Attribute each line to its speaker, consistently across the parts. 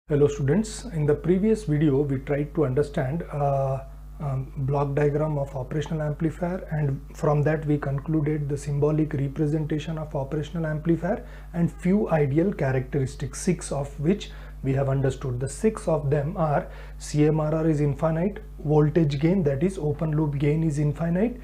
Speaker 1: Hello students, in the previous video we tried to understand block diagram of operational amplifier, and from that we concluded the symbolic representation of operational amplifier and few ideal characteristics, 6 of which we have understood. The 6 of them are CMRR is infinite, voltage gain, that is open loop gain, is infinite,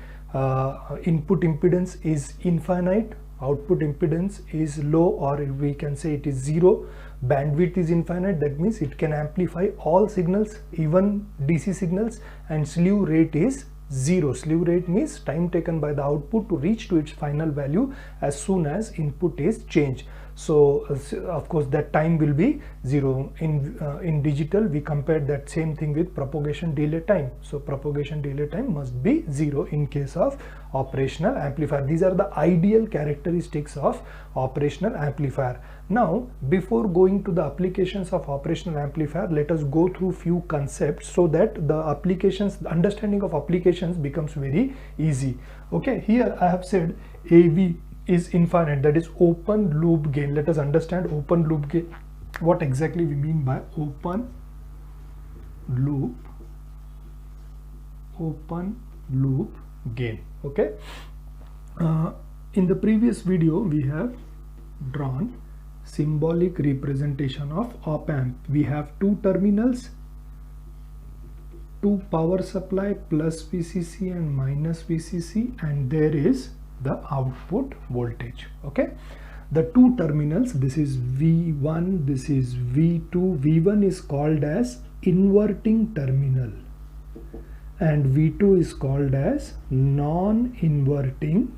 Speaker 1: input impedance is infinite, output impedance is low, or we can say it is zero. Bandwidth is infinite, that means it can amplify all signals, even DC signals, and slew rate is zero. Slew rate means time taken by the output to reach to its final value as soon as input is changed. So of course that time will be zero. In digital we compared that same thing with propagation delay time. So propagation delay time must be zero in case of operational amplifier. These are the ideal characteristics of operational amplifier. Now before going to the applications of operational amplifier, let us go through few concepts so that the applications, the understanding of applications becomes very easy. Okay, here I have said AV is infinite, that is open loop gain. Let us understand open loop gain, what exactly we mean by open loop gain. Okay, in the previous video we have drawn symbolic representation of op amp. We have two terminals, two power supply, plus VCC and minus VCC, and there is the output voltage. Okay, the two terminals, this is V1, this is V2. V1 is called as inverting terminal and V2 is called as non-inverting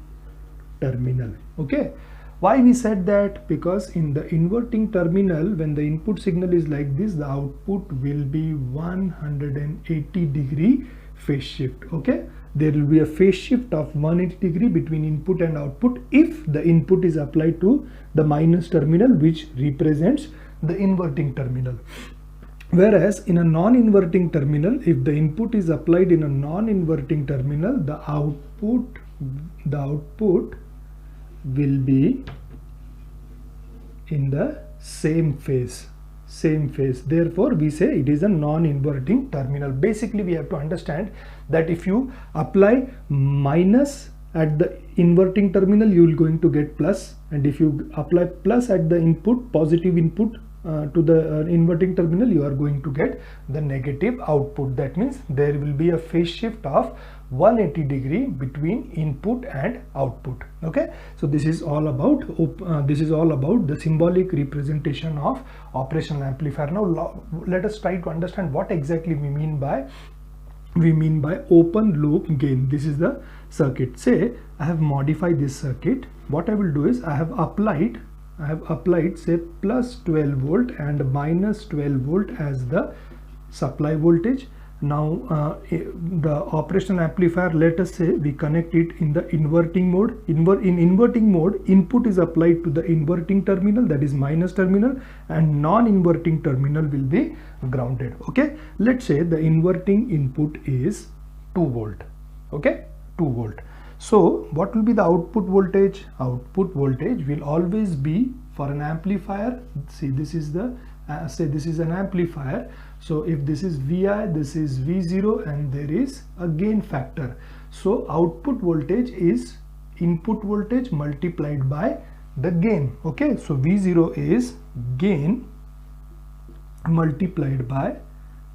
Speaker 1: terminal. Okay, why we said that? Because in the inverting terminal, when the input signal is like this, the output will be 180 degree phase shift. Okay, there will be a phase shift of 180 degree between input and output if the input is applied to the minus terminal, which represents the inverting terminal. Whereas in a non-inverting terminal, if the input is applied in a non-inverting terminal, the output will be in the same phase. Therefore we say it is a non-inverting terminal. Basically we have to understand that if you apply minus at the inverting terminal, you will going to get plus, and if you apply plus at the input, positive input to the inverting terminal, you are going to get the negative output. That means there will be a phase shift of 180 degree between input and output. Okay, so this is all about the symbolic representation of operational amplifier. Now let us try to understand what exactly we mean by open loop gain. This is the circuit. Say I have modified this circuit. What I will do is I have applied say plus 12 volt and minus 12 volt as the supply voltage. Now the operational amplifier, let us say we connect it in the inverting mode. In inverting mode, input is applied to the inverting terminal, that is minus terminal, and non-inverting terminal will be grounded. Okay, let's say the inverting input is 2 volt. Okay, 2 volt. So what will be the output voltage? Output voltage will always be, for an amplifier, see this is the say this is an amplifier. So if this is Vi, this is V0, and there is a gain factor. So output voltage is input voltage multiplied by the gain. Okay, so V0 is gain multiplied by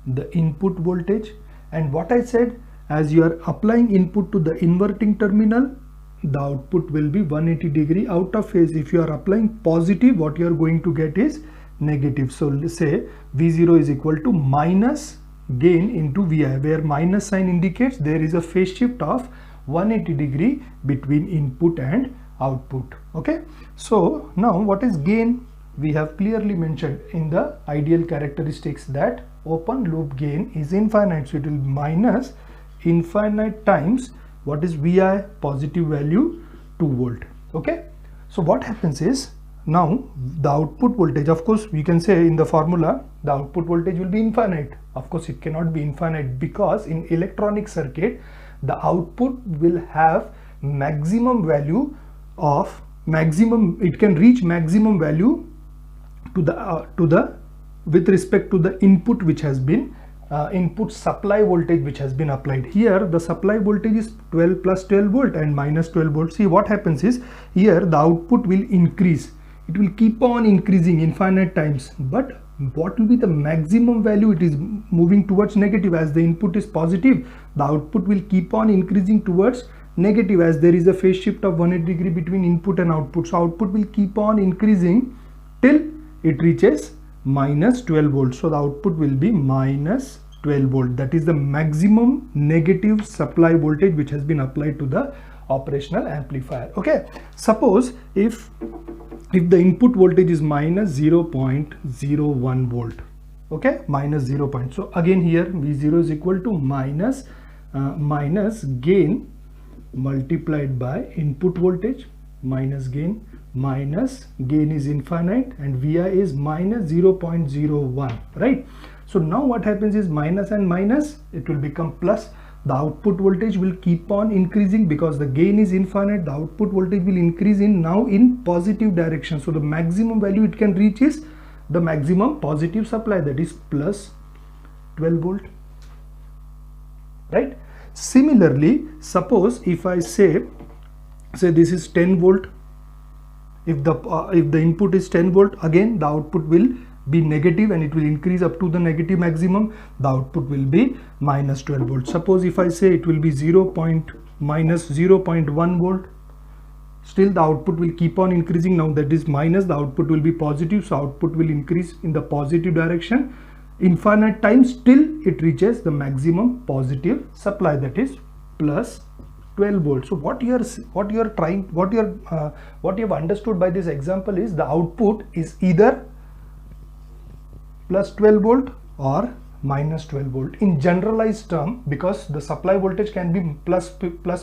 Speaker 1: the input voltage. And what I said, as you are applying input to the inverting terminal, the output will be 180 degree out of phase. If you are applying positive, what you are going to get is negative. So let's say V0 is equal to minus gain into Vi, where minus sign indicates there is a phase shift of 180 degree between input and output. Okay, so now what is gain? We have clearly mentioned in the ideal characteristics that open loop gain is infinite. So it will be minus infinite times what is Vi, positive value 2 volt. Okay, so what happens is, now the output voltage, of course we can say in the formula the output voltage will be infinite. Of course it cannot be infinite, because in electronic circuit the output will have maximum value of it can reach maximum value to the with respect to the input which has been input supply voltage which has been applied. Here the supply voltage is 12 plus 12 volt and minus 12 volt. See what happens is, here the output will increase. It will keep on increasing infinite times, but what will be the maximum value? It is moving towards negative. As the input is positive, the output will keep on increasing towards negative, as there is a phase shift of 180 degree between input and output. So output will keep on increasing till it reaches minus 12 volts. So the output will be minus 12 volt. That is the maximum negative supply voltage which has been applied to the operational amplifier. Okay, suppose if the input voltage is minus 0.01 volt, okay, minus 0. So again here V0 is equal to minus gain multiplied by input voltage, minus gain is infinite, and Vi is minus 0.01, right? So now what happens is, minus and minus, it will become plus. The output voltage will keep on increasing because the gain is infinite. The output voltage will increase in positive direction. So the maximum value it can reach is the maximum positive supply, that is plus 12 volt, right? Similarly, suppose if I say this is 10 volt. If the input is 10 volt, again the output will be negative and it will increase up to the negative maximum. The output will be minus 12 volt. Suppose if I say it will be minus 0.1 volt, still the output will keep on increasing. Now that is minus, the output will be positive, so output will increase in the positive direction infinite times till it reaches the maximum positive supply, that is plus 12 volts. So what you have understood by this example is, the output is either plus 12 volt or minus 12 volt in generalized term, because the supply voltage can be plus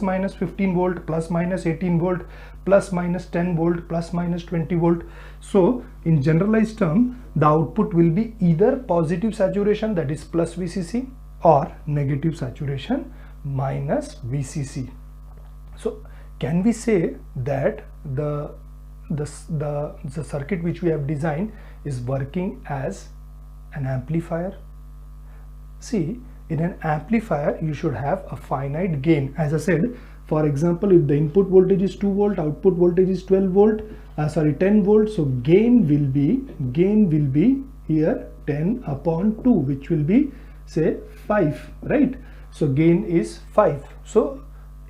Speaker 1: minus 15 volt, plus minus 18 volt, plus minus 10 volt, plus minus 20 volt. So in generalized term, the output will be either positive saturation, that is plus VCC, or negative saturation, minus VCC. So can we say that the circuit which we have designed is working as an amplifier? See, in an amplifier you should have a finite gain. As I said, for example, if the input voltage is 2 volt, output voltage is 10 volt, so gain will be here 10 upon 2, which will be say 5, right? So gain is 5. So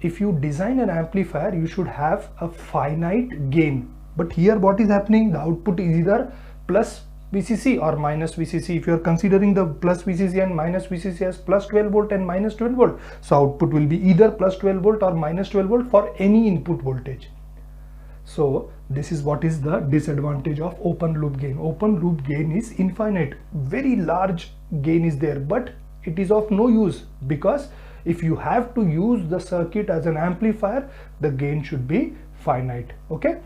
Speaker 1: if you design an amplifier, you should have a finite gain. But here what is happening? The output is either plus VCC or minus VCC. If you are considering the plus VCC and minus VCC as plus 12 volt and minus 12 volt, so output will be either plus 12 volt or minus 12 volt for any input voltage. So this is what is the disadvantage of open loop gain. Open loop gain is infinite. Very large gain is there, but it is of no use, because if you have to use the circuit as an amplifier, the gain should be finite. Okay,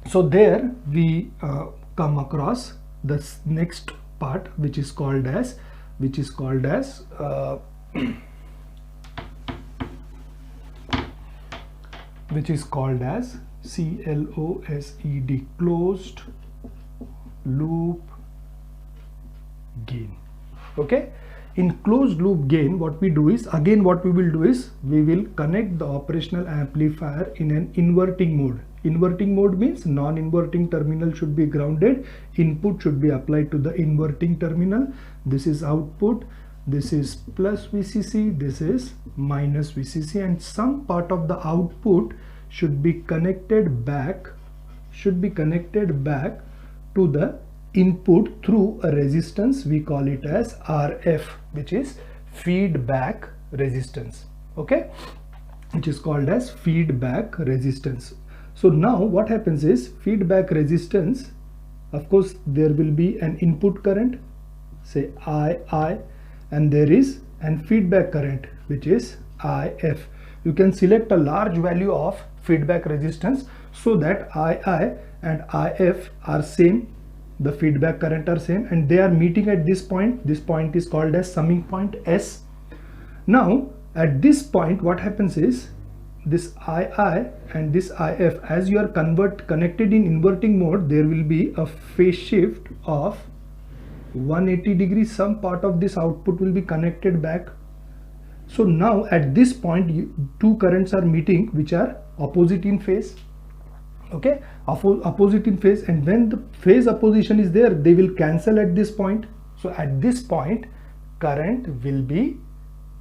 Speaker 1: so there we come across this next part, which is called as CLOSED, closed loop gain. Okay, in closed loop gain, what we do is, again what we will do is, we will connect the operational amplifier in an inverting mode. Inverting mode means non-inverting terminal should be grounded, input should be applied to the inverting terminal. This is output, this is plus VCC, this is minus VCC, and some part of the output should be connected back to the input through a resistance. We call it as RF, which is feedback resistance. Okay, which is called as feedback resistance. So now what happens is, feedback resistance, of course there will be an input current, say I, and there is an feedback current which is IF. You can select a large value of feedback resistance so that II and IF are same, the feedback current are same, and they are meeting at this point. This point is called as summing point S. Now at this point what happens is, this II and this IF, as you are connected in inverting mode, there will be a phase shift of 180 degrees, some part of this output will be connected back. So now at this point two currents are meeting which are opposite in phase. Okay, opposite in phase, and when the phase opposition is there, they will cancel at this point. So at this point current will be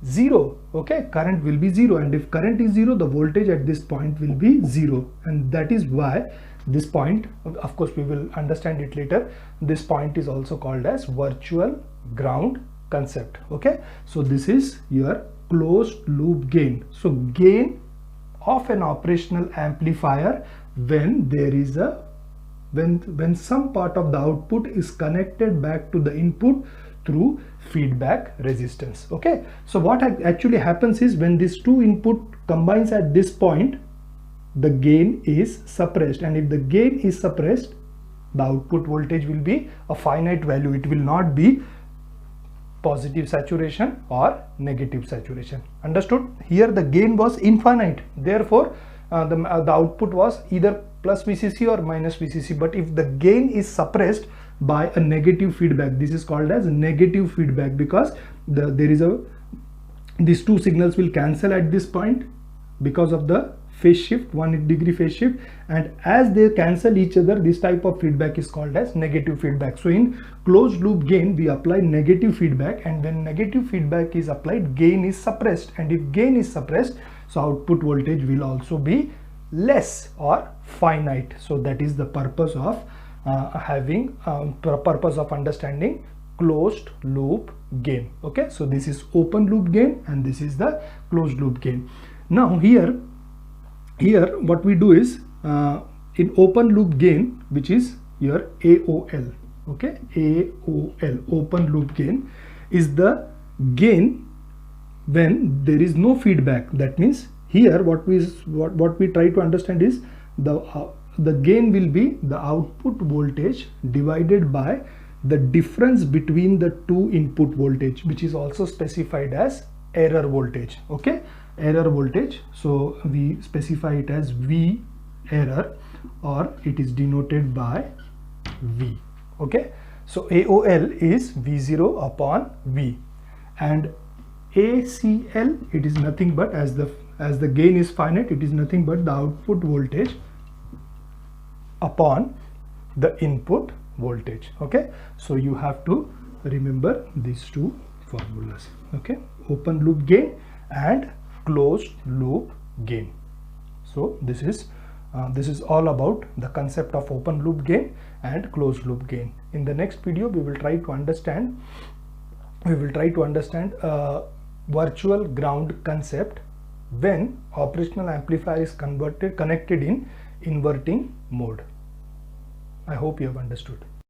Speaker 1: 0. Okay, current will be 0, and if current is 0, the voltage at this point will be 0, and that is why this point, of course we will understand it later, this point is also called as virtual ground concept. Okay, so this is your closed loop gain. So gain of an operational amplifier when there is a when some part of the output is connected back to the input through feedback resistance. Okay, so what actually happens is when these two input combines at this point, the gain is suppressed, and if the gain is suppressed, the output voltage will be a finite value. It will not be positive saturation or negative saturation. Understood? Here the gain was infinite, therefore the output was either plus VCC or minus VCC. But if the gain is suppressed by a negative feedback, this is called as negative feedback, because these two signals will cancel at this point because of the phase shift, 180 degree phase shift, and as they cancel each other, this type of feedback is called as negative feedback. So in closed loop gain we apply negative feedback, and when negative feedback is applied, gain is suppressed, and if gain is suppressed, so output voltage will also be less or finite. So that is the purpose of purpose of understanding closed loop gain. Okay, so this is open loop gain and this is the closed loop gain. Now here what we do is in open loop gain, which is your AOL. Okay, AOL, open loop gain, is the gain when there is no feedback. That means here what we try to understand is the gain will be the output voltage divided by the difference between the two input voltage, which is also specified as error voltage. Okay, error voltage, so we specify it as V error, or it is denoted by V. Okay, so AOL is V0 upon V, and ACL, it is nothing but, as the gain is finite, it is nothing but the output voltage upon the input voltage. Okay, so you have to remember these two formulas. Okay, open loop gain and closed loop gain. So this is all about the concept of open loop gain and closed loop gain. In the next video we will try to understand virtual ground concept when operational amplifier is connected in inverting mode. I hope you have understood.